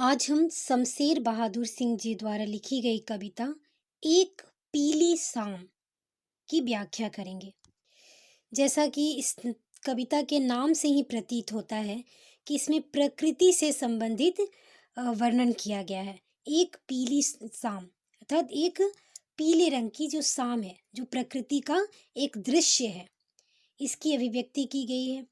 आज हम शमशेर बहादुर सिंह जी द्वारा लिखी गई कविता एक पीली शाम की व्याख्या करेंगे। जैसा कि इस कविता के नाम से ही प्रतीत होता है कि इसमें प्रकृति से संबंधित वर्णन किया गया है। एक पीली शाम अर्थात एक पीले रंग की जो शाम है, जो प्रकृति का एक दृश्य है, इसकी अभिव्यक्ति की गई है।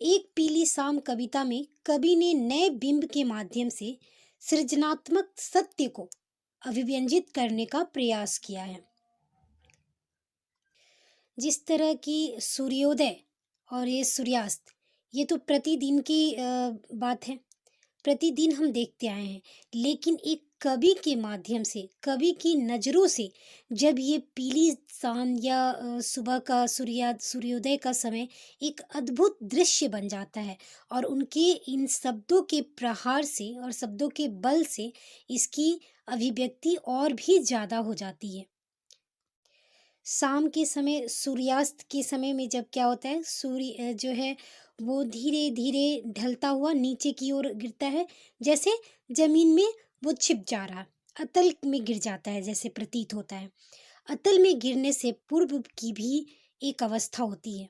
एक पीली शाम कविता में कवि ने नए बिंब के माध्यम से सृजनात्मक सत्य को अभिव्यंजित करने का प्रयास किया है। जिस तरह की सूर्योदय और ये सूर्यास्त, ये तो प्रतिदिन की बात है, प्रतिदिन हम देखते आए हैं। लेकिन एक कवि के माध्यम से, कवि की नज़रों से जब ये पीली शाम या सुबह का सूर्योदय का समय एक अद्भुत दृश्य बन जाता है और उनके इन शब्दों के प्रहार से और शब्दों के बल से इसकी अभिव्यक्ति और भी ज़्यादा हो जाती है। शाम के समय, सूर्यास्त के समय में जब क्या होता है, सूर्य जो है वो धीरे धीरे ढलता हुआ नीचे की ओर गिरता है, जैसे जमीन में वो छिप जा रहा, अतल में गिर जाता है जैसे प्रतीत होता है। अतल में गिरने से पूर्व की भी एक अवस्था होती है।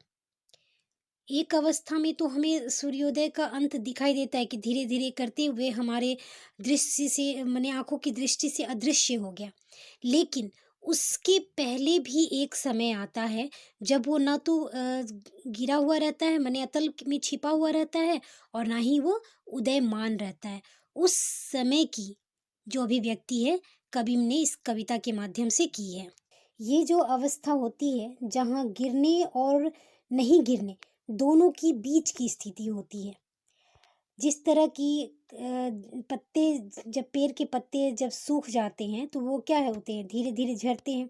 एक अवस्था में तो हमें सूर्योदय का अंत दिखाई देता है कि धीरे धीरे करते हुए हमारे दृष्टि से, माने आंखों की दृष्टि से अदृश्य हो गया। लेकिन उसके पहले भी एक समय आता है जब वो ना तो गिरा हुआ रहता है, माने अतल में छिपा हुआ रहता है, और ना ही वो उदयमान रहता है। उस समय की जो अभिव्यक्ति है, कवि ने इस कविता के माध्यम से की है। ये जो अवस्था होती है जहाँ गिरने और नहीं गिरने दोनों की बीच की स्थिति होती है। जिस तरह की पत्ते, जब पेड़ के पत्ते जब सूख जाते हैं तो वो क्या होते हैं, धीरे धीरे झड़ते हैं।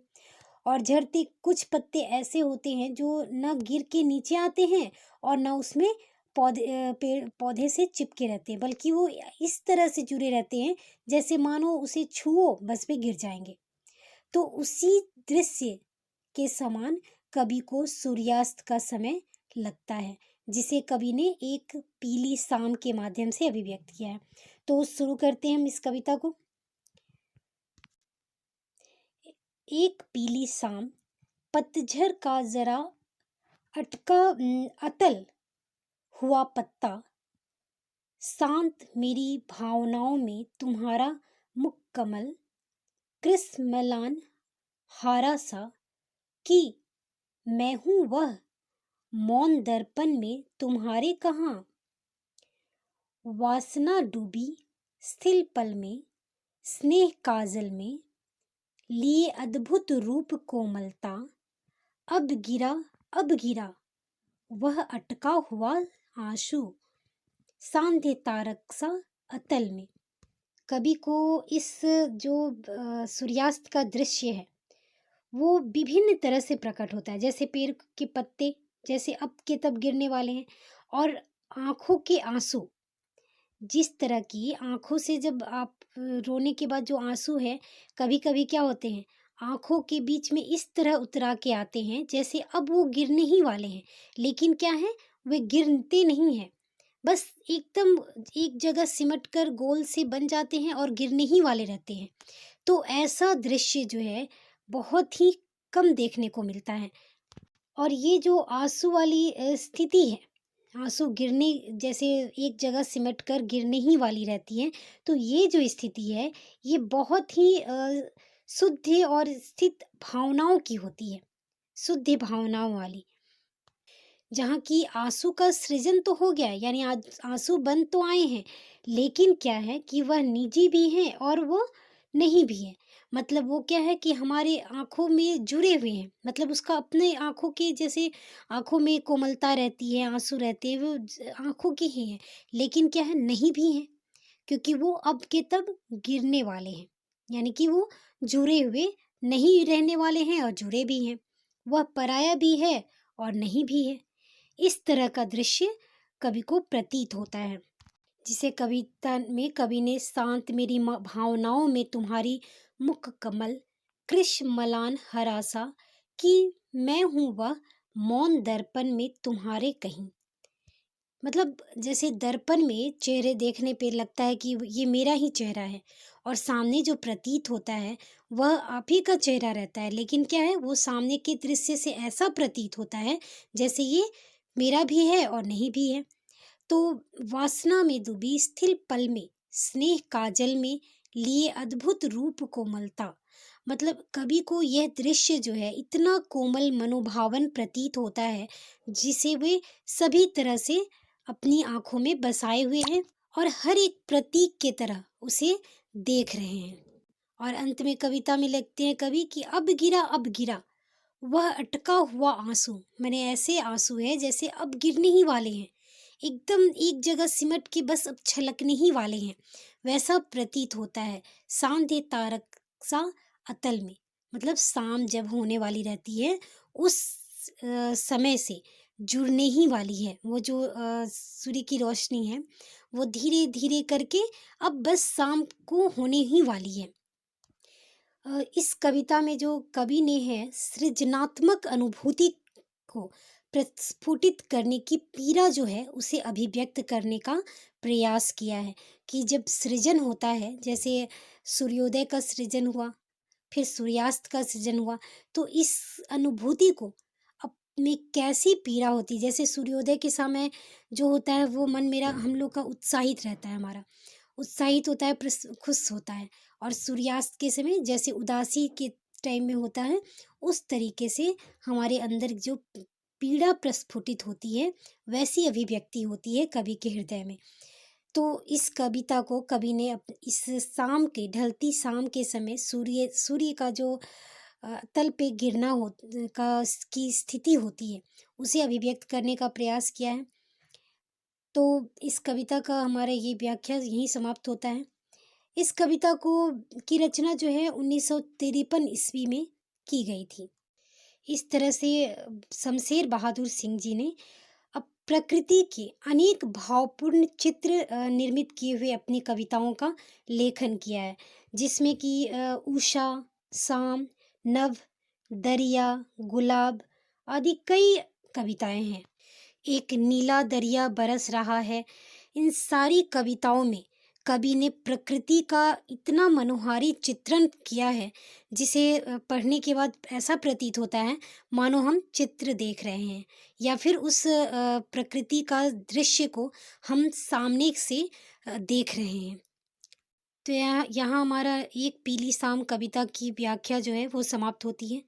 और झड़ते कुछ पत्ते ऐसे होते हैं जो न गिर के नीचे आते हैं और न उसमें पेड़ पौधे से चिपके रहते हैं, बल्कि वो इस तरह से जुड़े रहते हैं जैसे मानो उसे छुओ बस वे गिर जाएंगे। तो उसी दृश्य के समान कवि को सूर्यास्त का समय लगता है, जिसे कवि ने एक पीली शाम के माध्यम से अभिव्यक्त किया है। तो शुरू करते हैं हम इस कविता को। एक पीली शाम, पतझड़ का जरा अटका अतल हुआ पत्ता, शांत मेरी भावनाओं में तुम्हारा मुख कमल, कृष्ण मलान हारा सा कि मैं हूँ वह, मौन दर्पण में तुम्हारे कहाँ, वासना डूबी स्थिल पल में, स्नेह काजल में लिए अद्भुत रूप कोमलता, अब गिरा वह अटका हुआ आंसू, सांध्य तारक सा अतल में। कवि को इस जो सूर्यास्त का दृश्य है वो विभिन्न तरह से प्रकट होता है। जैसे पेड़ के पत्ते जैसे अब के तब गिरने वाले हैं, और आंखों के आंसू, जिस तरह की आंखों से जब आप रोने के बाद जो आंसू है, कभी कभी क्या होते हैं, आंखों के बीच में इस तरह उतरा के आते हैं जैसे अब वो गिरने ही वाले हैं, लेकिन क्या है, वे गिरते नहीं हैं, बस एकदम एक जगह सिमट कर गोल से बन जाते हैं और गिरने ही वाले रहते हैं। तो ऐसा दृश्य जो है बहुत ही कम देखने को मिलता है। और ये जो आंसू वाली स्थिति है, आंसू गिरने जैसे एक जगह सिमट कर गिरने ही वाली रहती है, तो ये जो स्थिति है ये बहुत ही शुद्ध और स्थित भावनाओं की होती है, शुद्ध भावनाओं वाली, जहाँ की आंसू का सृजन तो हो गया है, यानी आज आंसू बन तो आए हैं, लेकिन क्या है कि वह निजी भी हैं और वो नहीं भी है। मतलब वो क्या है कि हमारे आंखों में जुड़े हुए हैं, मतलब उसका अपने आंखों के जैसे आंखों में कोमलता रहती है, आंसू रहते हैं, वो आंखों के ही हैं, लेकिन क्या है, नहीं भी हैं, क्योंकि वो अब के तब गिरने वाले हैं, यानी कि वो जुड़े हुए नहीं रहने वाले हैं और जुड़े भी हैं, वह पराया भी है और नहीं भी है। इस तरह का दृश्य कवि को प्रतीत होता है, जिसे कविता में कवि ने शांत मेरी भावनाओं में तुम्हारी मुख कमल, कृष्ण मलान हरासा कि मैं हूँ वह, मौन दर्पण में तुम्हारे कहीं। मतलब जैसे दर्पण में चेहरे देखने पे लगता है कि ये मेरा ही चेहरा है और सामने जो प्रतीत होता है वह आप ही का चेहरा रहता है, लेकिन क्या है वो सामने के दृश्य से ऐसा प्रतीत होता है जैसे ये मेरा भी है और नहीं भी है। तो वासना में डूबी स्थिर पल में स्नेह काजल में लिए अद्भुत रूप कोमलता, मतलब कवि को यह दृश्य जो है इतना कोमल मनोभावन प्रतीत होता है जिसे वे सभी तरह से अपनी आंखों में बसाए हुए हैं और हर एक प्रतीक के तरह उसे देख रहे हैं। और अंत में कविता में लिखते हैं कवि कि अब गिरा वह अटका हुआ आंसू, मैंने ऐसे आंसू है जैसे अब गिरने ही वाले हैं, एकदम एक जगह सिमट के बस अब छलकने ही वाले हैं, वैसा प्रतीत होता है। सांधे तारक सा अतल में, मतलब शाम जब होने वाली रहती है उस समय से जुड़ने ही वाली है वो जो सूर्य की रोशनी है वो धीरे धीरे करके अब बस शाम को होने ही वाली है। इस कविता में जो कवि ने है सृजनात्मक अनुभूति को प्रस्फुटित करने की पीड़ा जो है उसे अभिव्यक्त करने का प्रयास किया है कि जब सृजन होता है, जैसे सूर्योदय का सृजन हुआ, फिर सूर्यास्त का सृजन हुआ, तो इस अनुभूति को में कैसी पीड़ा होती है। जैसे सूर्योदय के समय जो होता है वो मन मेरा हम लोग का उत्साहित रहता है, हमारा उत्साहित होता है, खुश होता है। और सूर्यास्त के समय जैसे उदासी के टाइम में होता है उस तरीके से हमारे अंदर जो पीड़ा प्रस्फुटित होती है वैसी अभिव्यक्ति होती है कवि के हृदय में। तो इस कविता को कवि ने इस शाम के ढलती शाम के समय सूर्य सूर्य का जो तल पे गिरना हो का की स्थिति होती है उसे अभिव्यक्त करने का प्रयास किया है। तो इस कविता का हमारा ये व्याख्या यहीं समाप्त होता है। इस कविता को की रचना जो है 1953 ईस्वी में की गई थी। इस तरह से शमशेर बहादुर सिंह जी ने अब प्रकृति के अनेक भावपूर्ण चित्र निर्मित किए हुए अपनी कविताओं का लेखन किया है, जिसमें कि उषा, शाम, नभ, दरिया, गुलाब आदि कई कविताएं हैं। एक नीला दरिया बरस रहा है, इन सारी कविताओं में कवि ने प्रकृति का इतना मनोहारी चित्रण किया है जिसे पढ़ने के बाद ऐसा प्रतीत होता है मानो हम चित्र देख रहे हैं या फिर उस प्रकृति का दृश्य को हम सामने से देख रहे हैं। तो यहाँ यहाँ हमारा एक पीली शाम कविता की व्याख्या जो है वो समाप्त होती है।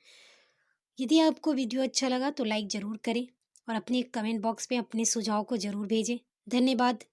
यदि आपको वीडियो अच्छा लगा तो लाइक ज़रूर करें और अपने कमेंट बॉक्स में अपने सुझाव को ज़रूर भेजें। धन्यवाद।